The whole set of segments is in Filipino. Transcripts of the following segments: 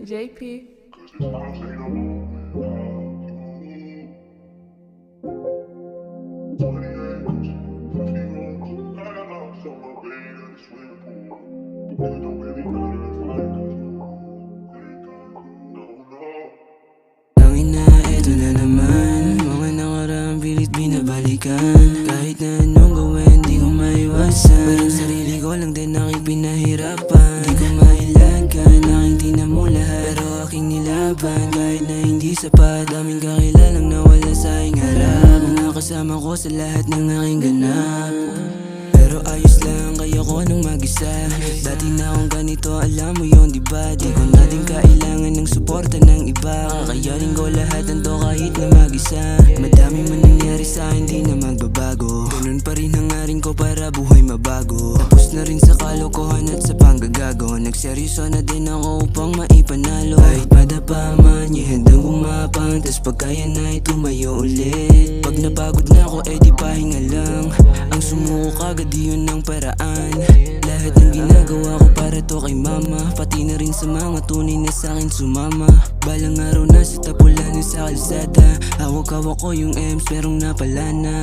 JP. Tangina, eto na naman. Mga nakaraang pilit binabalikan. Kahit na anong gawin, di ko maiwasan. Parang sarili ko lang din aking pinahirapan. Di ko mailagan, aking tinan mo lahat. Pero aking nilaban, kahit na hindi sapat. Daming kakilalang nawala sa aking harap. Mga kasama ko sa lahat ng aking ganap. Pero ayos lang kaya ko nung mag-isa. Dati na akong ganito, alam mo yun diba? Di ko na din kailangan ng suporta ng iba. Kakayanin ko lahat ng to kahit na mag-isa. Madami man nangyari sa akin, di na magbabago. Ganun pa rin hangarin ko para buhay mabago. Tapos na rin sa kalokohan at sa panggagago. Nagseryoso na din ako upang maipanalo. Kahit madapa man, handang gumapang. Tas pagkaya na tumayo ulit. Pag napagod na ako, di pahinga lang. Ang sumuko kagad yun ang paraan. Lahat ng ginagawa ko para to kay mama. Pati na rin sa mga tunay na sa'kin sumama. Balang araw na sa tapulanan sa kalsada. Hawak-hawak ko yung M's merong napala na.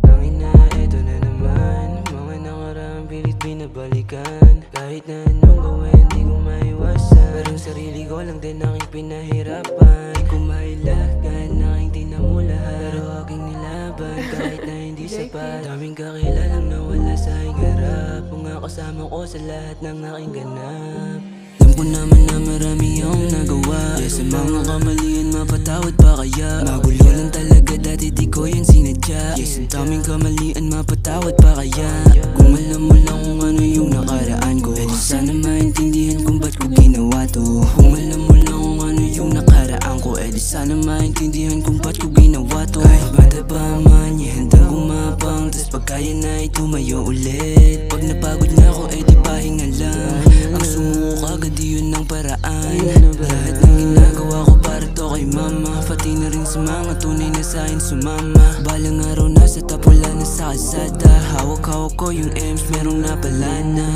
Tangina, eto na naman. Mga nakaraang pilit binabalikan. Kahit na anong gawin, di ko maiwasan. Parang sarili ko lang din aking pinahirapan. Di ko mailagan, aking tinan mo lahat. Pero aking nilaban, kahit na hindi sapat. Daming kakilalang nawala sa aking harap. Mga kasama ko sa lahat ng aking ganap. Alam ko naman na marami akong nagawa. Sa mga kamalian mapatawad pa kaya. Magulo lang talaga dati di ko yan sinadya. Ang daming kamalian mapatawad pa kaya. Kung alam mo lang kung ano yung nakaraan ko, di sana maintindihan kung ba't ko ginawa to. Kung alam mo lang kung ano yung nakaraan ko, di sana maintindihan kung ba't ko ginawa to. Kahit madaba man, handang gumapang. Tas pagkaya na tumayo ulit. Pag napagod na ako, di pahinga lang. Ang sumuko kagad yun ang paraan. Lahat ng ginagawa ko para to kay mama. Pati na rin sa mga tunay na sa'kin sumama. Balang araw na sa tapula na sa kalsada. Hawak-hawak ko yung M's merong napala na.